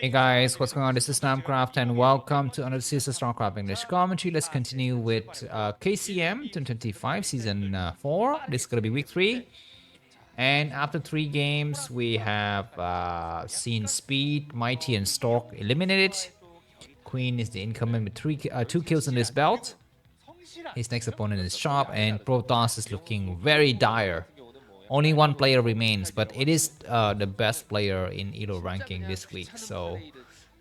Hey guys, what's going on? This is Namkraft and welcome to another season of Starcraft English commentary. Let's continue with KCM 2025 season 4. This is going to be week 3. And after 3 games, we have seen Speed, Mighty, and Stork eliminated. Queen is the incumbent with 2 kills in this belt. His next opponent is Sharp, and Protoss is looking very dire. Only 1 player remains, but it is the best player in ELO ranking this week. So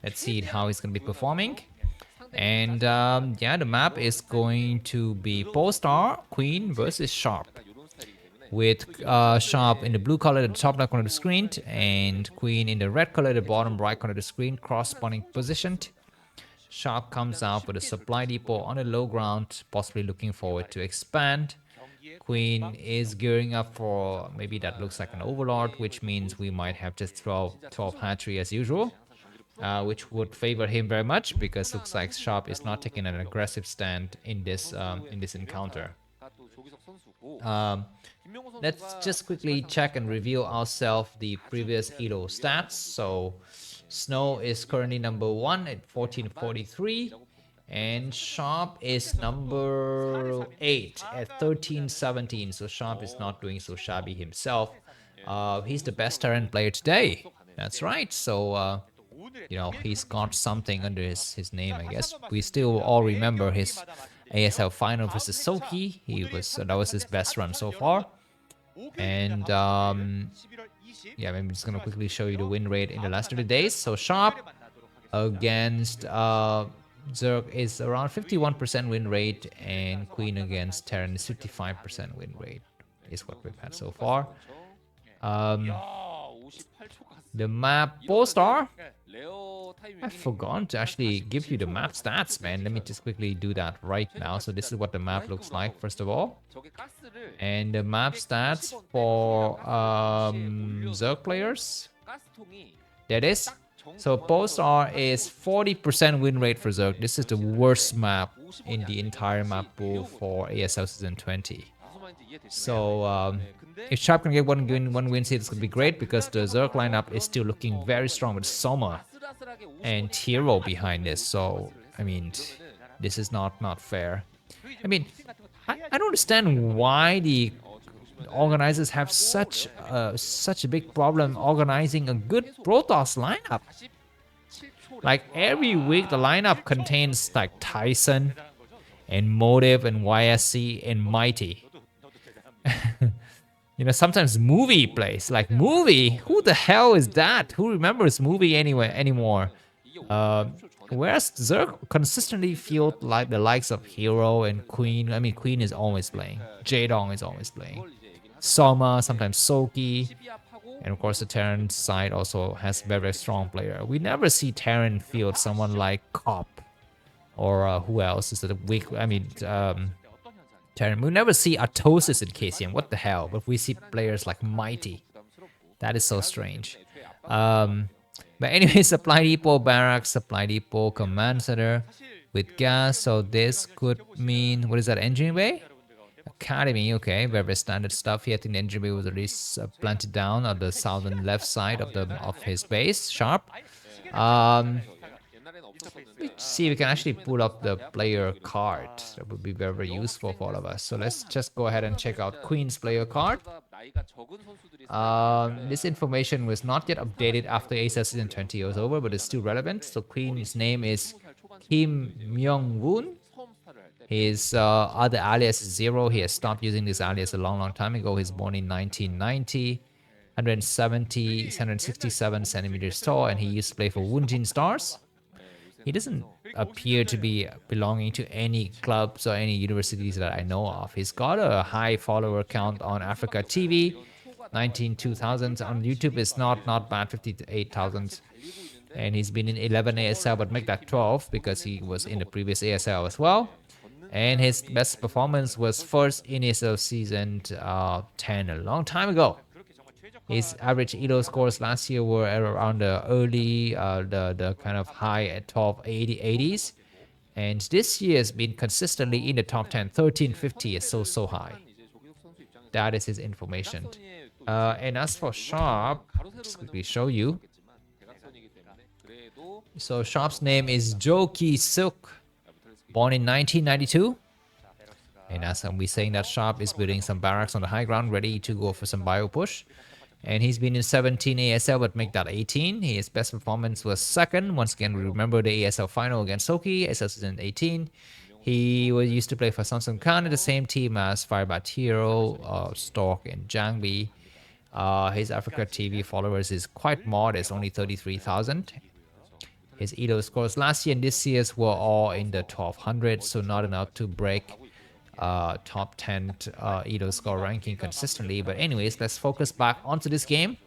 let's see how he's going to be performing. And yeah, the map is going to be Polestar, Queen versus Sharp. With Sharp in the blue color at the top left corner of the screen, and Queen in the red color at the bottom right corner of the screen, cross-spawning positioned. Sharp comes out with a supply depot on the low ground, possibly looking forward to expand. Queen is gearing up for maybe that looks like an overlord, which means we might have just 12 hatchery as usual, which would favor him very much because looks like Sharp is not taking an aggressive stand in this encounter. Let's just quickly check and review ourselves the previous ELO stats. So Snow is currently number 1 at 1443. And Sharp is number 8 at 1317. So Sharp is not doing so shabby himself. He's the best Terran player today. That's right. So, you know, he's got something under his name, I guess. We still all remember his ASL final versus Soki. That was his best run so far. And yeah, I'm just gonna quickly show you the win rate in the last 30 days. So Sharp against Zerg is around 51% win rate, and Queen against Terran is 55% win rate, is what we've had so far. The map Polestar, I forgot to actually give you the map stats, man. Let me just quickly do that right now. So this is what the map looks like, first of all. And the map stats for Zerg players, that is. So Polestar is 40% win rate for Zerg. This is the worst map in the entire map pool for ASL Season 20. So if Sharp can get one win seed, it's going to be great because the Zerg lineup is still looking very strong with Soma and Hero behind this. So, I mean, this is not fair. I mean, I don't understand why the organizers have such a big problem organizing a good Protoss lineup. Like every week the lineup contains like Tyson and Motive and YSC and Mighty. You know, sometimes Movie plays. Like Movie? Who the hell is that? Who remembers Movie anymore? Whereas Zerg consistently field like the likes of Hero and Queen. I mean, Queen is always playing. Jaedong is always playing. Soma, sometimes Soki, and of course the Terran side also has very strong player. We never see Terran field someone like Cop or who else is the weak. I mean, Terran. We never see Atosis in KCM. What the hell? But we see players like Mighty. That is so strange. But anyway, supply depot barracks, supply depot command center with gas. So this could mean, what is that? Engine bay? Academy, okay, very standard stuff here. I think the engine bay was at least planted down on the southern left side of his base. Sharp. Let's see if we can actually pull up the player card. That would be very useful for all of us. So let's just go ahead and check out Queen's player card. This information was not yet updated after ASL Season 20 was over, but it's still relevant. So Queen's name is Kim Myung-woon. His other alias is Zero. He has stopped using this alias a long time ago. He's born in 1990, 167 centimeters tall, and he used to play for Woonjin Stars. He doesn't appear to be belonging to any clubs or any universities that I know of. He's got a high follower count on Africa TV, 19,000. On YouTube is not bad, 58,000. And he's been in 11 ASL, but make that 12 because he was in the previous ASL as well. And his best performance was first in ASL Season 10 a long time ago. His average ELO scores last year were around the early, the kind of high at 80s. And this year has been consistently in the top 10. 1350 is so high. That is his information. And as for Sharp, just quickly show you. So Sharp's name is Joki Silk, born in 1992. And as I'm saying that, Sharp is building some barracks on the high ground, ready to go for some bio push. And he's been in 17 ASL, but make that 18. His best performance was second. Once again, we remember the ASL final against Soki, ASL season 18. He was used to play for Samsung Khan in the same team as Firebat Hero, Stork, and Jangbi. His Africa TV followers is quite modest, only 33,000. His ELO scores last year and this year's were all in the 1200, so not enough to break top 10 ELO score ranking consistently. But anyways, let's focus back onto this game.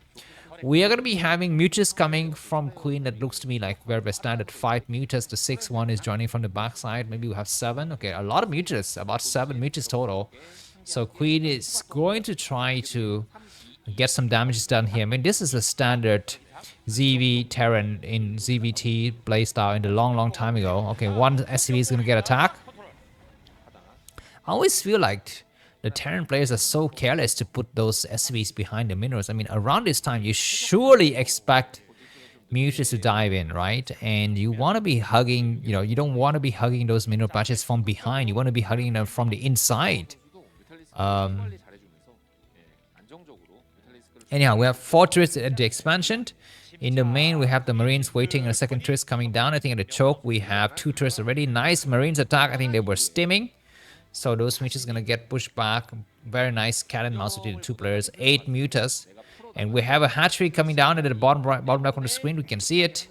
We are going to be having muters coming from Queen. That looks to me like where we're standard 5 muters. The 6th one is joining from the backside. Maybe we have 7. Okay, a lot of muters, about 7 muters total. So Queen is going to try to get some damages done here. I mean, this is a standard ZV Terran in ZVT playstyle in the long time ago. Okay, one SCV is going to get attacked. I always feel like the Terran players are so careless to put those SCVs behind the minerals. I mean, around this time, you surely expect muters to dive in, right? And you want to be hugging, you don't want to be hugging those mineral patches from behind. You want to be hugging them from the inside. Anyhow, we have 4 turrets at the expansion. In the main, we have the Marines waiting, and a second turret coming down. I think at the choke, we have 2 turrets already. Nice Marines attack. I think they were stimming. So those muters gonna get pushed back. Very nice cat and mouse between the 2 players. 8 muters. And we have a hatchery coming down at the bottom left on the screen. We can see it.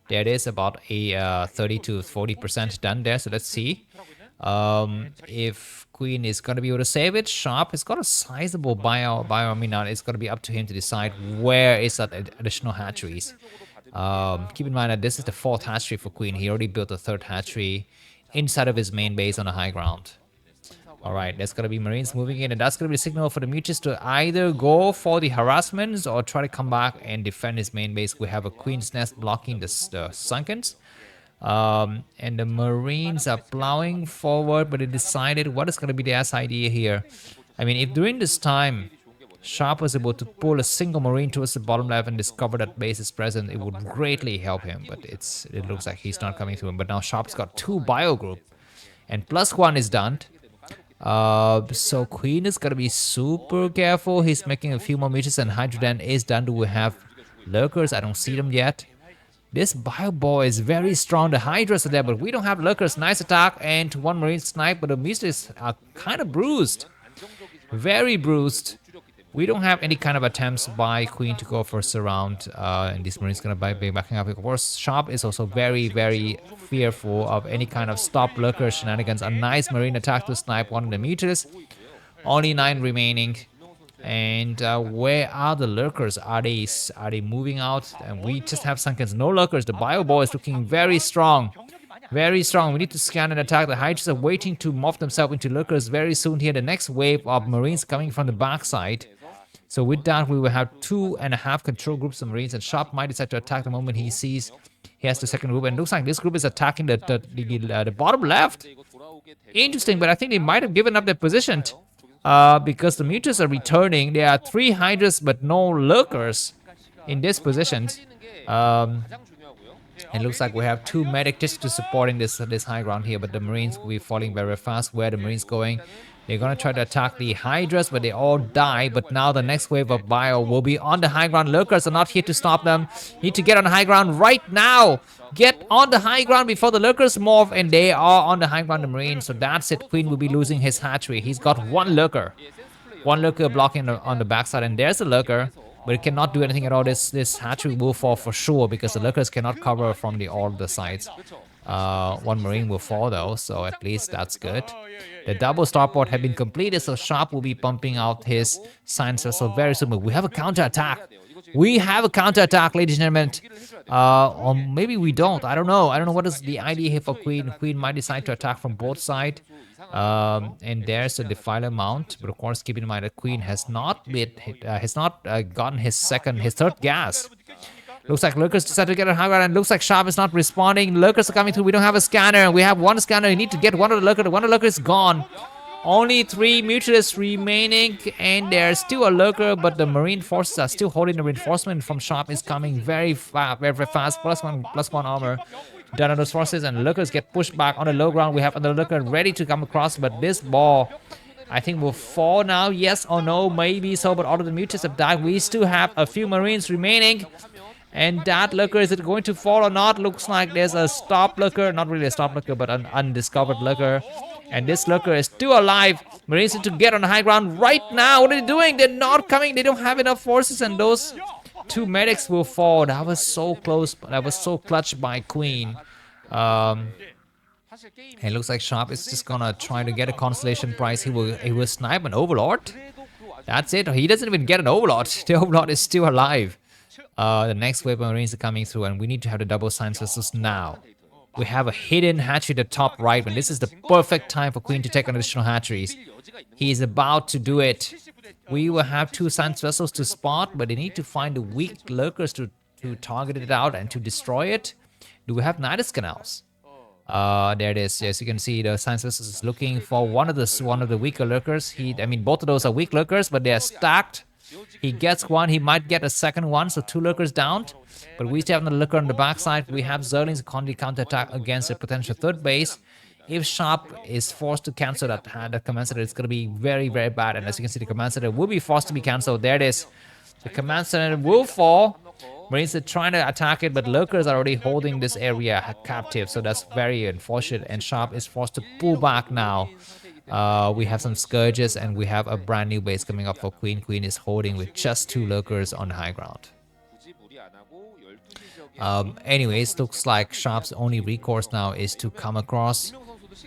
There it is, about a 30 to 40% done there. So let's see if Queen is gonna be able to save it. Sharp has got a sizable bio. I mean, now it's gonna be up to him to decide where is that additional hatcheries. Keep in mind that this is the 4th hatchery for Queen. He already built a 3rd hatchery inside of his main base on the high ground. Alright, there's going to be Marines moving in, and that's going to be a signal for the muters to either go for the harassments or try to come back and defend his main base. We have a Queen's Nest blocking the Sunkens. And the Marines are plowing forward, but they decided what is going to be their idea here. I mean, if during this time Sharp was able to pull a single Marine towards the bottom left and discover that base is present, it would greatly help him. But it looks like he's not coming through him. But now Sharp's got 2 bio group, and +1 is done. So Queen is gonna be super careful. He's making a few more meters, and Hydroden is done. Do we have lurkers? I don't see them yet. This bio boy is very strong. The Hydras are there, but we don't have lurkers. Nice attack, and 1 Marine snipe, but the meters are kind of bruised. Very bruised. We don't have any kind of attempts by Queen to go for a surround, and this Marine's gonna be backing up. Of course, Sharp is also very fearful of any kind of stop lurker shenanigans. A nice Marine attack to snipe 1 of the meters. Only 9 remaining. And where are the lurkers? Are they moving out? And we just have Sunkens. No lurkers. The bio boy is looking very strong. Very strong. We need to scan and attack. The Hydras are waiting to morph themselves into lurkers very soon here. The next wave of Marines coming from the backside. So with that, we will have 2.5 control groups of Marines, and Sharp might decide to attack the moment he sees he has the second group. And it looks like this group is attacking the bottom left. Interesting, but I think they might have given up their position because the muters are returning. There are 3 Hydras, but no lurkers in this position. It looks like we have 2 medic just to supporting this high ground here, but the Marines will be falling very fast. Where are the Marines going? They're going to try to attack the Hydras, but they all die. But now the next wave of bio will be on the high ground. Lurkers are not here to stop them. Need to get on the high ground right now. Get on the high ground before the lurkers morph, and they are on the high ground, the Marines. So that's it. Queen will be losing his hatchery. He's got 1 lurker. 1 lurker blocking on the backside, and there's a lurker. But it cannot do anything at all. This hatchery will fall for sure because the lurkers cannot cover from all the sides. 1 Marine will fall though, so at least that's good. The double starport have been completed, so Sharp will be pumping out his science vessel very soon. We have a counter-attack. We have a counter-attack, ladies and gentlemen. Or maybe we don't. I don't know. I don't know what is the idea here for Queen. Queen might decide to attack from both sides. And there's a Defiler mount, but of course keep in mind that Queen has not gotten his 3rd gas. Looks like Lurkers decided to get a high ground, and looks like Sharp is not responding. Lurkers are coming through. We don't have a scanner. We have 1 scanner. You need to get one of the Lurkers. 1 of the Lurkers is gone. Only 3 mutalists remaining, and there's still a lurker, but the marine forces are still holding. The reinforcement from Sharp is coming very fast, very fast. +1 armor done on those forces, and lurkers get pushed back on the low ground. We have another lurker ready to come across, but this ball, I think, will fall now. Yes or no, maybe so, but all of the mutants have died. We still have a few marines remaining. And that lurker, is it going to fall or not? Looks like there's a stop lurker. Not really a stop lurker, but an undiscovered lurker. And this lurker is still alive. Marines need to get on the high ground right now. What are they doing? They're not coming. They don't have enough forces. And those 2 medics will fall. That was so close. That was so clutch by Queen. It looks like Sharp is just gonna try to get a constellation prize. He will snipe an overlord. That's it. He doesn't even get an overlord. The overlord is still alive. The next wave of marines are coming through, and we need to have the double science vessels now. We have a hidden hatchery at the top right, and this is the perfect time for Queen to take on additional hatcheries. He is about to do it. We will have 2 science vessels to spot, but they need to find the weak lurkers to target it out and to destroy it. Do we have Nidus canals? There it is. Yes, you can see the science vessels is looking for one of the weaker lurkers. I mean, both of those are weak lurkers, but they are stacked. He gets one. He might get a second one, so 2 lurkers down. But we still have another lurker on the backside. We have Zerlings on counter-attack against a potential 3rd base. If Sharp is forced to cancel that command center, it's going to be very, very bad. And as you can see, the command center will be forced to be cancelled. There it is. The command center will fall. Marines are trying to attack it, but lurkers are already holding this area captive. So that's very unfortunate. And Sharp is forced to pull back now. We have some scourges, and we have a brand new base coming up for Queen. Queen is holding with just 2 lurkers on the high ground. Anyways, looks like Sharp's only recourse now is to come across.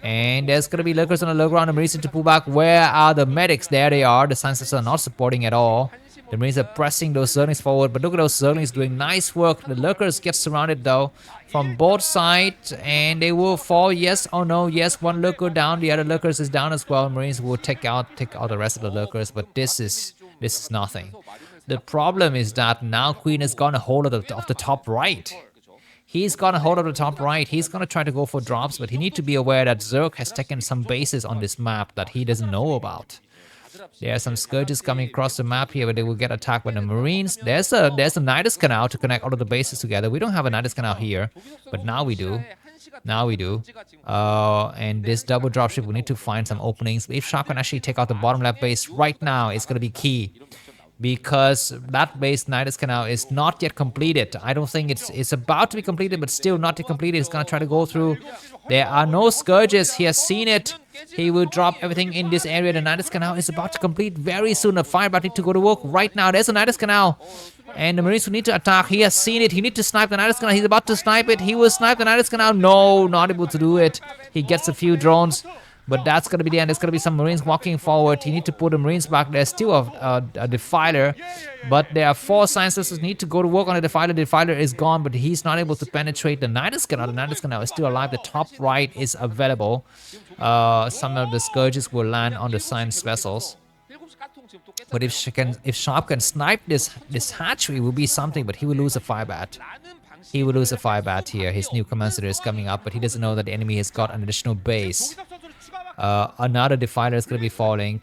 And there's going to be lurkers on the low ground. The Marines need to pull back. Where are the medics? There they are. The scientists are not supporting at all. The Marines are pressing those Zerlings forward, but look at those Zerlings doing nice work. The lurkers get surrounded though from both sides, and they will fall. Yes or no? Yes, 1 lurker down. The other lurkers is down as well. Marines will take out the rest of the lurkers, but this is nothing. The problem is that now Queen has gotten a hold of the top right. He's got a hold of the top right. He's gonna try to go for drops, but he needs to be aware that Zerg has taken some bases on this map that he doesn't know about. There are some scourges coming across the map here, but they will get attacked by the Marines. There's a Nidus canal to connect all of the bases together. We don't have a Nidus canal here, but now we do. Now we do. And this double dropship, we need to find some openings. If Sharp can actually take out the bottom left base right now, it's going to be key. Because that base Nidus canal is not yet completed. I don't think it's about to be completed, but still not yet completed. It's going to try to go through. There are no scourges. He has seen it. He will drop everything in this area. The Nidus canal is about to complete very soon. The fire about to go to work right now. There's a Nidus canal. And the Marines will need to attack. He has seen it. He needs to snipe the Nidus canal. He's about to snipe it. He will snipe the Nidus canal. No, not able to do it. He gets a few drones. But that's going to be the end. There's going to be some Marines walking forward. You need to put the Marines back. There's still a Defiler. But there are 4 scientists who need to go to work on the Defiler. The Defiler is gone, but he's not able to penetrate the Nidus canal. The Nidus canal is still alive. The top right is available. Some of the Scourges will land on the science vessels. But if Sharp can snipe this hatchery, it will be something, but he will lose a firebat. He will lose a firebat here. His new command center is coming up, but he doesn't know that the enemy has got an additional base. Another Defiler is going to be falling.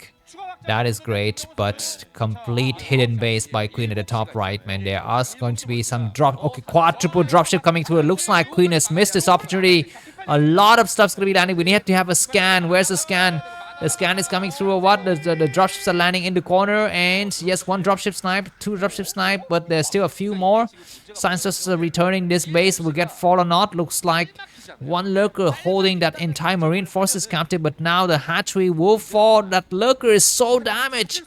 That is great, but complete hidden base by Queen at the top right, man. There are going to be some quadruple dropship coming through. It looks like Queen has missed this opportunity. A lot of stuff's going to be landing. We need to have a scan. Where's the scan? The scan is coming through or what? The dropships are landing in the corner, and yes, 1 dropship snipe, 2 dropship snipe, but there's still a few more. Scientists are returning this base. Will get fall or not. Looks like 1 lurker holding that entire Marine forces captive, but now the hatchery will fall. That lurker is so damaged,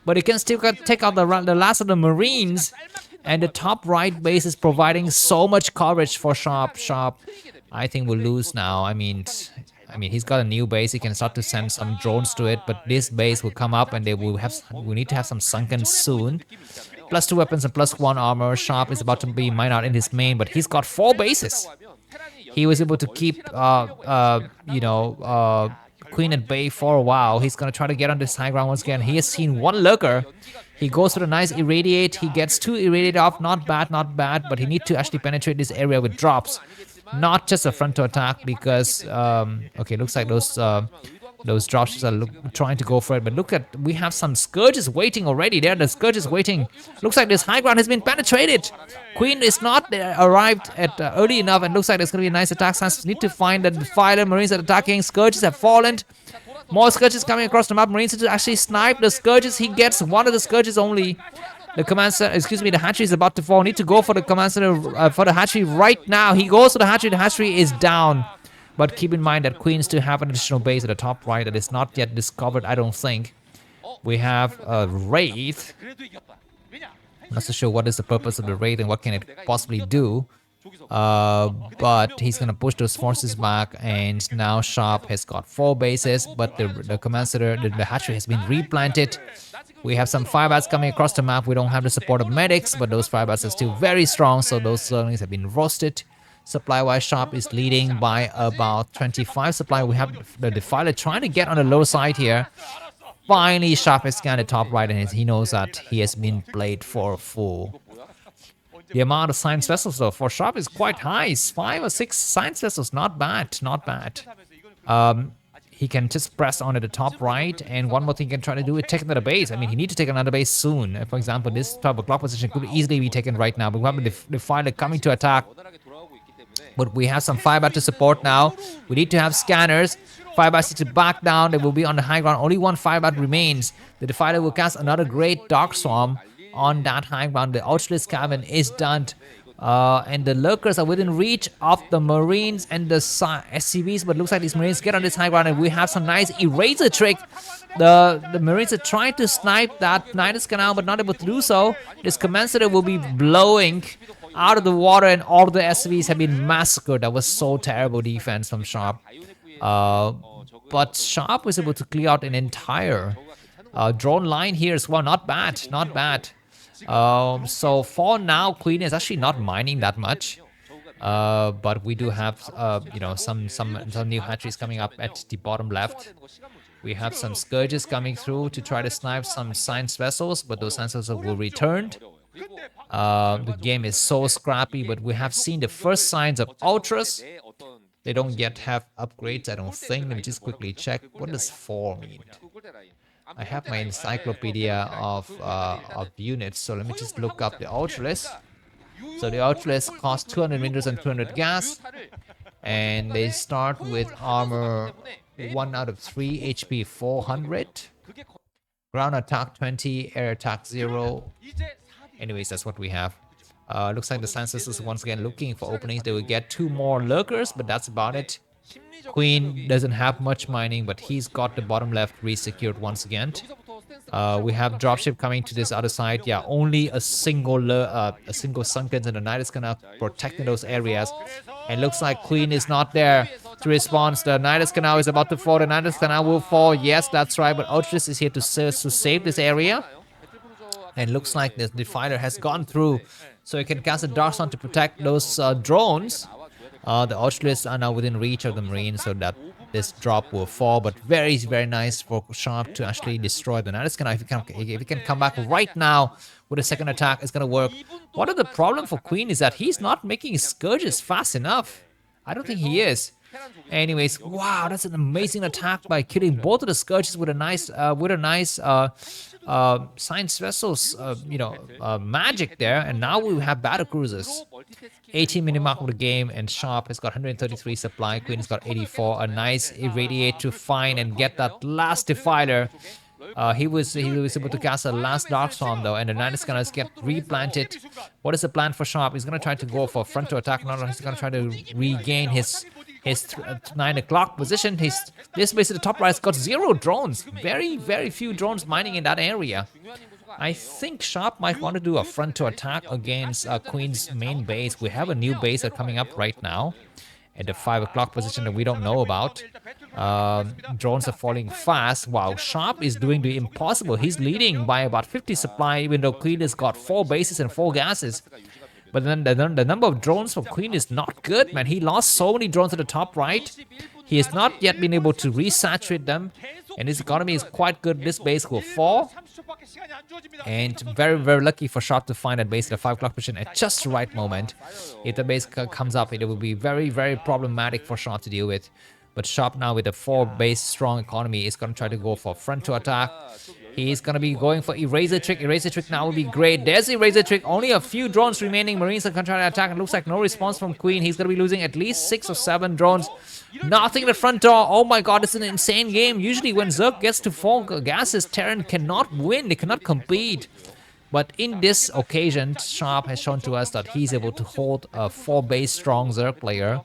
but it can still take out the last of the Marines, and the top right base is providing so much coverage for Sharp. I think we'll lose now. I mean, he's got a new base. He can start to send some drones to it, but this base will come up, and we need to have some sunken soon. +2 weapons and +1 armor. Sharp is about to be mined out in his main, but he's got 4 bases. He was able to keep, Queen at bay for a while. He's going to try to get on this high ground once again. He has seen 1 lurker. He goes for a nice irradiate. He gets 2 irradiate off. Not bad, but he needs to actually penetrate this area with drops. Not just a frontal attack because, okay, looks like those Those dropships are trying to go for it, but look at, we have some Scourges waiting already there. The Scourges waiting. Looks like this high ground has been penetrated. Queen is not arrived at early enough, and looks like there's going to be a nice attack. Sans need to find the Defiler. Marines are attacking. Scourges have fallen. More Scourges coming across the map. Marines need to actually snipe the Scourges. He gets one of the Scourges only. The command center, excuse me, the hatchery is about to fall. Need to go for the command center for the hatchery right now. He goes to the hatchery. The hatchery is down. But keep in mind that Queen still have an additional base at the top right that is not yet discovered, I don't think. We have a Wraith. I'm not so sure what is the purpose of the Wraith and what can it possibly do. But he's going to push those forces back, and now Sharp has got 4 bases, but the command center, the hatchery has been replanted. We have some firebats coming across the map. We don't have the support of medics, but those firebats are still very strong, so those Zerglings have been roasted. Supply-wise, Sharp is leading by about 25 supply. We have the Defiler trying to get on the low side here. Finally, Sharp has scanned the top right, and he knows that he has been played for a fool. The amount of science vessels, though, for Sharp is quite high. It's 5 or 6 science vessels. Not bad, not bad. He can just press on at the top right, and one more thing he can try to do is take another base. I mean, he needs to take another base soon. For example, this 12 o'clock position could easily be taken right now, but we have the Defiler coming to attack. But we have some firebat to support now. We need to have scanners. Firebat needs to back down. They will be on the high ground. Only one firebat remains. The Defiler will cast another great Dark Swarm on that high ground. The Outlist Cavern is done. And the Lurkers are within reach of the Marines and the SCVs. But looks like these Marines get on this high ground, and we have some nice eraser trick. The Marines are trying to snipe that Nidus Canal, but not able to do so. This command center will be blowing out of the water, and all the SCVs have been massacred. That was so terrible defense from Sharp. But Sharp was able to clear out an entire drone line here as well. Not bad, not bad. So for now, Queen is actually not mining that much. But we do have, you know, some new hatcheries coming up at the bottom left. We have some Scourges coming through to try to snipe some science vessels, but those science vessels will return. The game is so scrappy, but we have seen the first signs of Ultras. They don't yet have upgrades, I don't think. Let me just quickly check. What does 4 mean? I have my encyclopedia of units, so let me just look up the Ultras. So the Ultras cost 200 minerals and 200 gas, and they start with armor 1 out of 3, HP 400, ground attack 20, air attack 0. Anyways, that's what we have. Looks like the census is once again looking for openings. They will get 2 more Lurkers, but that's about it. Queen doesn't have much mining, but he's got the bottom left re-secured once again. We have dropship coming to this other side. Yeah, only a single Sunken and the Nidus Canal protecting those areas. And looks like Queen is not there to respond. The Nidus Canal is about to fall. The Nidus Canal will fall. Yes, that's right. But Ultras is here to save this area. And looks like the Defiler has gone through, so you can cast a Dark Sun to protect those drones. The Ultras are now within reach of the Marine, so that this drop will fall. But very, very nice for Sharp to actually destroy the Nidus Canal. If he can come back right now with a second attack, it's going to work. What are the problem for Queen is that he's not making Scourges fast enough. I don't think he is. Anyways, wow, that's an amazing attack by killing both of the Scourges with a nice science vessels, magic there. And now we have battle cruisers. 18 minute mark of the game, and Sharp has got 133 supply. Queen has got 84. A nice irradiate to find and get that last Defiler. He was able to cast a last Dark Storm though, and the Nidus Canals get replanted. What is the plan for Sharp? He's gonna try to go for front to attack. No, he's gonna try to regain his 9 o'clock position. This base at the top right has got 0 drones. Very, very few drones mining in that area. I think Sharp might want to do a front to attack against Queen's main base. We have a new base that's coming up right now at the 5 o'clock position that we don't know about. Drones are falling fast. Wow, Sharp is doing the impossible. He's leading by about 50 supply, even though Queen has got 4 bases and 4 gases. But then the number of drones for Queen is not good, man. He lost so many drones at the top right. He has not yet been able to resaturate them. And his economy is quite good. This base will fall. And very, very lucky for Sharp to find that base at the 5 o'clock position at just the right moment. If the base comes up, it will be very, very problematic for Sharp to deal with. But Sharp now with a 4 base strong economy is going to try to go for front to attack. He's going to be going for Eraser Trick. Eraser Trick now would be great. There's Eraser Trick. Only a few drones remaining. Marines are going to try to attack. It looks like no response from Queen. He's going to be losing at least 6 or 7 drones. Nothing at the front door. Oh my god, it's an insane game. Usually when Zerg gets to 4 gases, Terran cannot win. They cannot compete. But in this occasion, Sharp has shown to us that he's able to hold a 4 base strong Zerg player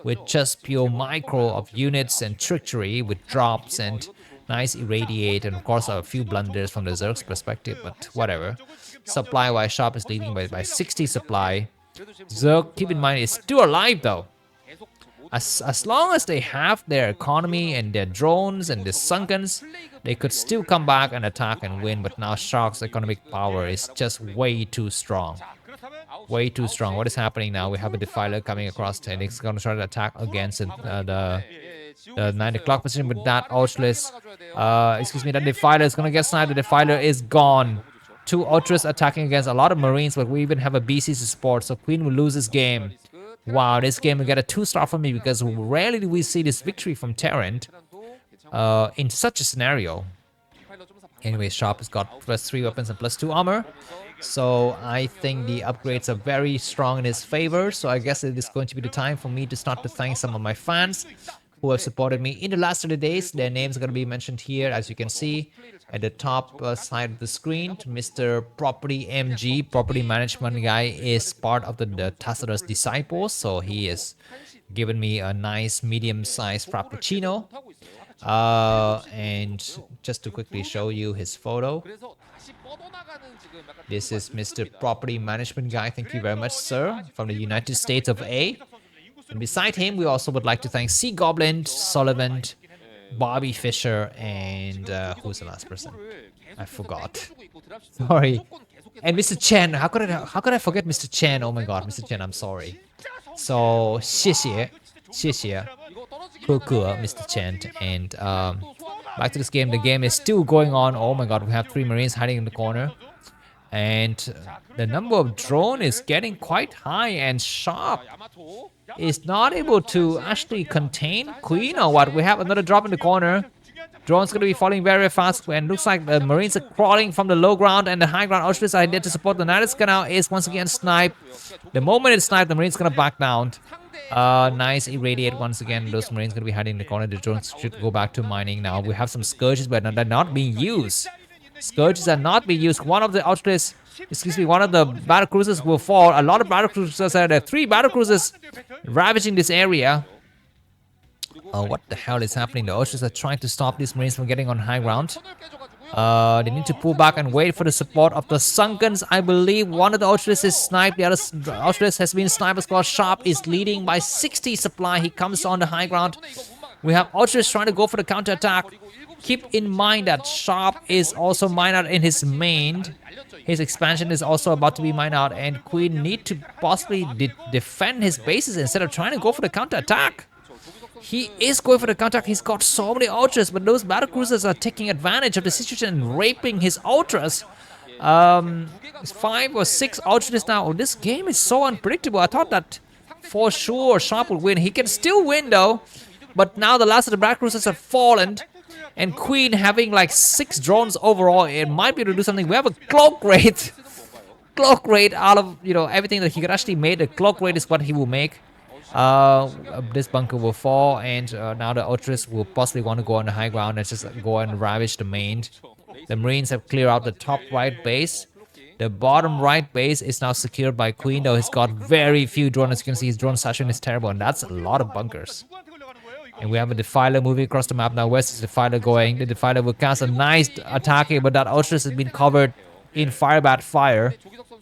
with just pure micro of units and trickery with drops and nice irradiate and of course a few blunders from the Zerg's perspective, but whatever. Supply-wise, Sharp is leading by 60 supply. Zerg, keep in mind, is still alive though. As long as they have their economy and their drones and the Sunkens, they could still come back and attack and win, but now Shark's economic power is just way too strong. Way too strong. What is happening now? We have a Defiler coming across and he's going to try to attack against the 9 o'clock position with that Ultras. Excuse me, that Defiler is going to get sniped. The Defiler is gone. 2 Ultras attacking against a lot of Marines, but we even have a BC to support, so Queen will lose this game. Wow, this game will get a 2-star from me because rarely do we see this victory from Terran in such a scenario. Anyway, Sharp has got +3 weapons and +2 armor. So I think the upgrades are very strong in his favor. So I guess it is going to be the time for me to start to thank some of my fans who have supported me in the last 30 days. Their names are going to be mentioned here, as you can see at the top side of the screen. Mr. Property MG, property management guy, is part of the Tacitus disciples. So he has given me a nice medium-sized Frappuccino. And just to quickly show you his photo. This is Mr. Property Management Guy. Thank you very much, sir, from the United States of A. And beside him, we also would like to thank Sea Goblin, Sullivan, Bobby Fisher, and who's the last person? I forgot. Sorry. And Mr. Chen. How could I forget Mr. Chen? Oh my god, Mr. Chen, I'm sorry. So, 谢谢 Mr. Chen. And back to this game. The game is still going on. Oh my god, we have 3 Marines hiding in the corner. And the number of drone is getting quite high, and Sharp is not able to actually contain Queen or what. We have another drop in the corner. Drone's going to be falling very fast, and looks like the Marines are crawling from the low ground, and the high ground Auschwitz are there to support. The Night Canal is once again sniped. The moment it's sniped, the Marines going to back down. Nice irradiate once again. Those Marines going to be hiding in the corner. The drones should go back to mining now. We have some Scourges, but they're not being used. Scourges are not being used. One of the Ultras, excuse me, one of the battle cruisers will fall. A lot of battle cruisers are there. 3 battle cruisers ravaging this area. What the hell is happening? The Ultras are trying to stop these Marines from getting on high ground. They need to pull back and wait for the support of the Sunkens. I believe one of the Ultras is sniped. The other Ultras has been sniped as well. Sharp is leading by 60 supply. He comes on the high ground. We have Ultras trying to go for the counter-attack. Keep in mind that Sharp is also mined out in his main. His expansion is also about to be mined out, and Queen need to possibly defend his bases instead of trying to go for the counter-attack. He is going for the counter-attack. He's got so many Ultras, but those battle cruisers are taking advantage of the situation and raping his Ultras. 5 or 6 Ultras now. Oh, this game is so unpredictable. I thought that for sure Sharp would win. He can still win though, but now the last of the battle cruisers have fallen. And Queen having like 6 drones overall, it might be able to do something. We have a cloak rate. Cloak rate out of, you know, everything that he could actually make. The cloak rate is what he will make. This bunker will fall, and now the Ultras will possibly want to go on the high ground and just go and ravage the main. The Marines have cleared out the top right base. The bottom right base is now secured by Queen, though he's got very few drones. As you can see, his drone session is terrible, and that's a lot of bunkers. And we have a Defiler moving across the map now. Where's this Defiler going? The Defiler will cast a nice attack here, but that Ultras has been covered in Firebat fire.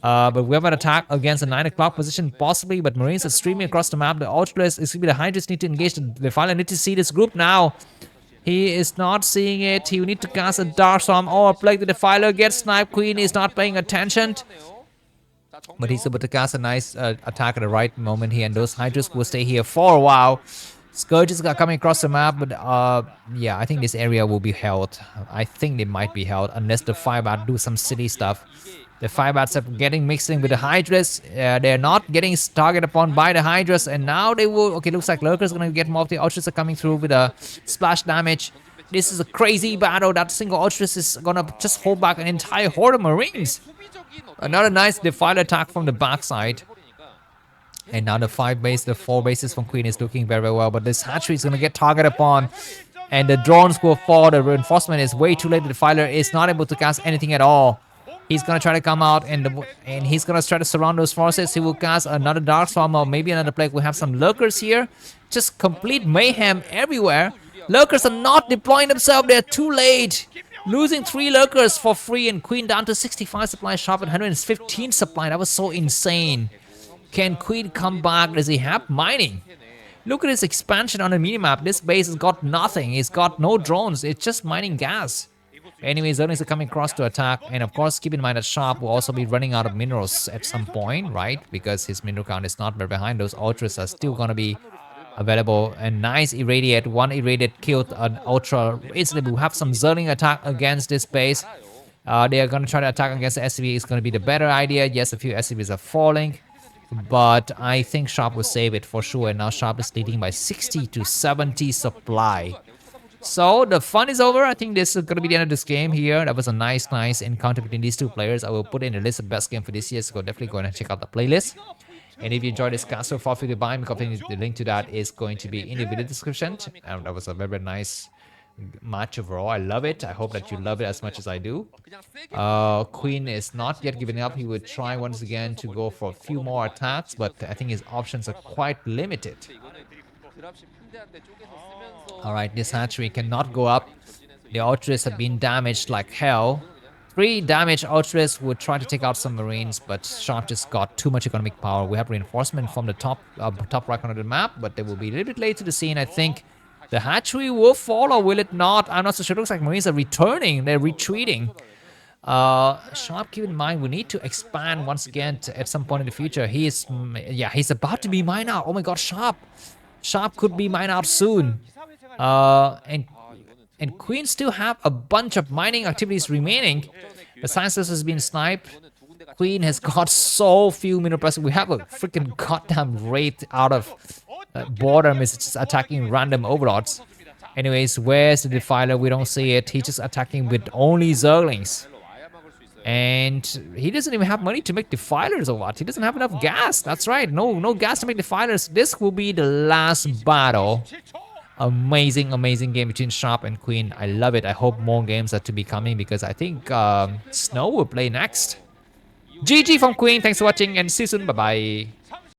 But we have an attack against the 9 o'clock position, possibly, but Marines are streaming across the map. The Ultras, it's going to be the Hydras need to engage. The Defiler need to see this group now. He is not seeing it. He will need to cast a Dark Storm or a Plague. The Defiler gets sniped. Queen is not paying attention. But he's able to cast a nice attack at the right moment here, and those Hydras will stay here for a while. Scourges are coming across the map, but yeah, I think this area will be held. I think they might be held unless the Firebat do some silly stuff. The 5 bats are getting mixing with the Hydras. They're not getting targeted upon by the Hydras, and now they will. Okay, looks like Lurker's gonna get more of the Ultras are coming through with a splash damage. This is a crazy battle. That single Ultras is gonna just hold back an entire horde of Marines. Another nice Defiler attack from the backside. And now the 4 bases from Queen is looking very, very well. But this hatchery is gonna get targeted upon. And the drones will fall. The reinforcement is way too late. The Defiler is not able to cast anything at all. He's gonna try to come out and he's gonna try to surround those forces. He will cast another Dark Storm or maybe another Plague. We have some Lurkers here. Just complete mayhem everywhere. Lurkers are not deploying themselves. They're too late. Losing 3 Lurkers for free, and Queen down to 65 supply, Sharp at 115 supply. That was so insane. Can Queen come back? Does he have mining? Look at his expansion on the minimap. This base has got nothing. It's got no drones. It's just mining gas. Anyways, Zerglings are coming across to attack. And of course, keep in mind that Sharp will also be running out of minerals at some point, right? Because his mineral count is not very behind. Those Ultras are still going to be available. And nice Irradiate. 1 Irradiate killed an Ultra. Instantly, we have some Zergling attack against this base. They are going to try to attack against the SCV. It's going to be the better idea. Yes, a few SCVs are falling. But I think Sharp will save it for sure. And now Sharp is leading by 60 to 70 supply. So the fun is over. I think this is going to be the end of this game here. That was a nice encounter between these 2 players. I will put in the list of best game for this year. So definitely go and check out the playlist. And if you enjoyed this cast so far, feel free to buy me. The link to that is going to be in the video description. And that was a very, very nice match overall. I love it. I hope that you love it as much as I do. Queen is not yet giving up. He would try once again to go for a few more attacks, but I think his options are quite limited. Alright, this hatchery cannot go up. The Ultras have been damaged like hell. 3 damaged Ultras would try to take out some Marines, but Sharp just got too much economic power. We have reinforcement from the top right corner of the map, but they will be a little bit late to the scene. I think the hatchery will fall, or will it not? I'm not so sure. It looks like Marines are returning. They're retreating. Sharp, keep in mind, we need to expand once again at some point in the future. He's about to be mined out. Oh my god, Sharp could be mined out soon. And Queen still have a bunch of mining activities remaining. The Science has been sniped. Queen has got so few mineral presence. We have a freaking goddamn raid out of boredom. Is just attacking random overlords. Anyways, where's the Defiler? We don't see it. He's just attacking with only Zerglings. And he doesn't even have money to make Defilers or what? He doesn't have enough gas. That's right. No gas to make Defilers. This will be the last battle. Amazing game between Sharp and Queen. I love it. I hope more games are to be coming because I think Snow will play next. GG from Queen. Thanks for watching and see you soon. Bye-bye.